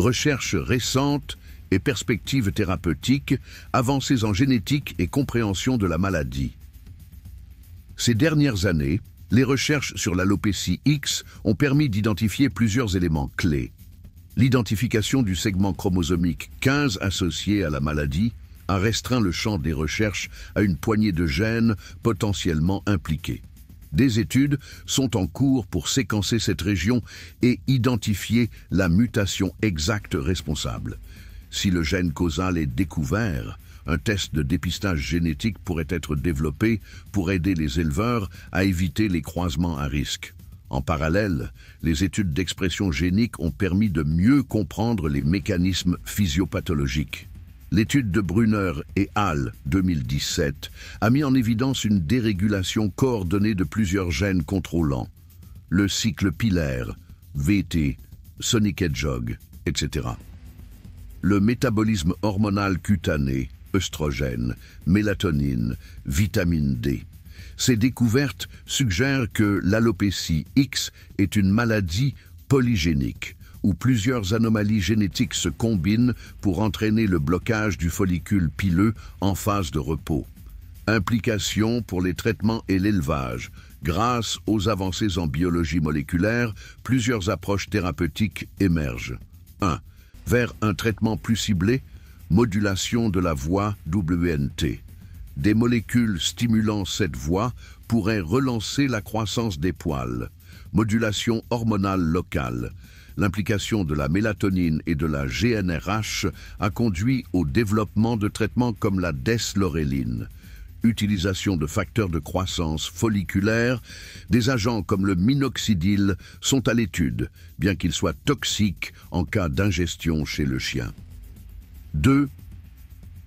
recherches récentes et perspectives thérapeutiques, avancées en génétique et compréhension de la maladie. Ces dernières années, les recherches sur l'alopécie X ont permis d'identifier plusieurs éléments clés. L'identification du segment chromosomique 15 associé à la maladie a restreint le champ des recherches à une poignée de gènes potentiellement impliqués. Des études sont en cours pour séquencer cette région et identifier la mutation exacte responsable. Si le gène causal est découvert, un test de dépistage génétique pourrait être développé pour aider les éleveurs à éviter les croisements à risque. En parallèle, les études d'expression génique ont permis de mieux comprendre les mécanismes physiopathologiques. L'étude de Brunner et al. 2017 a mis en évidence une dérégulation coordonnée de plusieurs gènes contrôlants, le cycle pilaire, VT, Sonic Hedgehog, etc. Le métabolisme hormonal cutané, œstrogène, mélatonine, vitamine D. Ces découvertes suggèrent que l'alopécie X est une maladie polygénique, où plusieurs anomalies génétiques se combinent pour entraîner le blocage du follicule pileux en phase de repos. Implication pour les traitements et l'élevage. Grâce aux avancées en biologie moléculaire, plusieurs approches thérapeutiques émergent. 1. Vers un traitement plus ciblé, modulation de la voie WNT. Des molécules stimulant cette voie pourraient relancer la croissance des poils. Modulation hormonale locale. L'implication de la mélatonine et de la GnRH a conduit au développement de traitements comme la desloréline. Utilisation de facteurs de croissance folliculaire, des agents comme le minoxidil sont à l'étude, bien qu'ils soient toxiques en cas d'ingestion chez le chien. 2.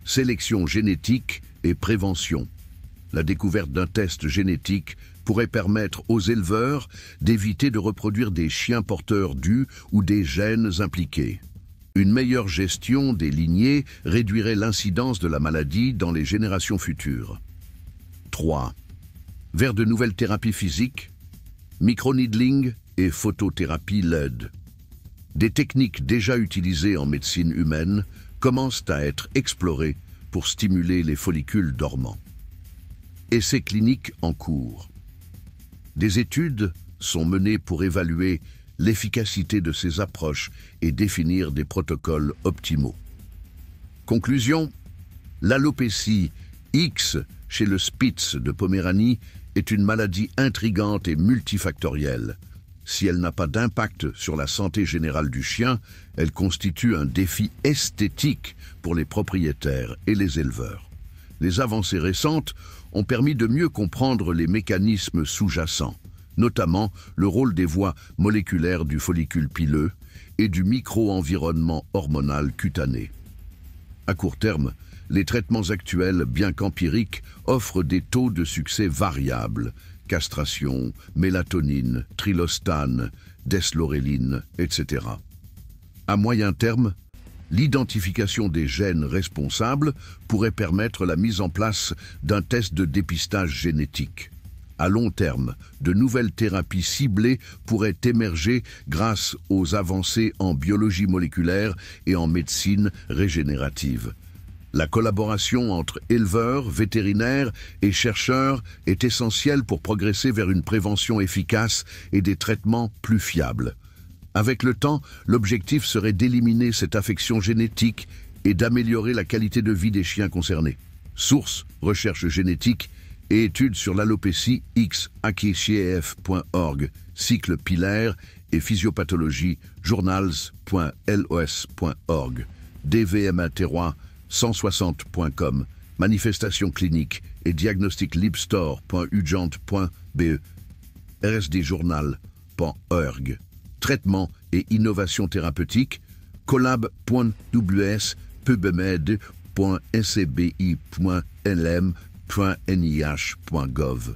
Sélection génétique et prévention. La découverte d'un test génétique pourrait permettre aux éleveurs d'éviter de reproduire des chiens porteurs du ou des gènes impliqués. Une meilleure gestion des lignées réduirait l'incidence de la maladie dans les générations futures. 3. Vers de nouvelles thérapies physiques, microneedling et photothérapie LED. Des techniques déjà utilisées en médecine humaine commencent à être explorées pour stimuler les follicules dormants. Essais cliniques en cours. Des études sont menées pour évaluer l'efficacité de ces approches et définir des protocoles optimaux. Conclusion, l'alopécie X chez le Spitz de Poméranie est une maladie intrigante et multifactorielle. Si elle n'a pas d'impact sur la santé générale du chien, elle constitue un défi esthétique pour les propriétaires et les éleveurs. Les avancées récentes ont permis de mieux comprendre les mécanismes sous-jacents, notamment le rôle des voies moléculaires du follicule pileux et du micro-environnement hormonal cutané. À court terme, les traitements actuels, bien qu'empiriques, offrent des taux de succès variables, castration, mélatonine, trilostane, desloréline, etc. À moyen terme, l'identification des gènes responsables pourrait permettre la mise en place d'un test de dépistage génétique. À long terme, de nouvelles thérapies ciblées pourraient émerger grâce aux avancées en biologie moléculaire et en médecine régénérative. La collaboration entre éleveurs, vétérinaires et chercheurs est essentielle pour progresser vers une prévention efficace et des traitements plus fiables. Avec le temps, l'objectif serait d'éliminer cette affection génétique et d'améliorer la qualité de vie des chiens concernés. Source, recherche génétique et études sur l'alopécie X, akicief.org, cycle pilaire et physiopathologie, journals.los.org, dvma-terroir 160.com, manifestations cliniques et diagnostic libstore.ugent.be, rsdjournal.org, traitement et innovation thérapeutique, collab.ws, pubmed.ncbi.lm.nih.gov.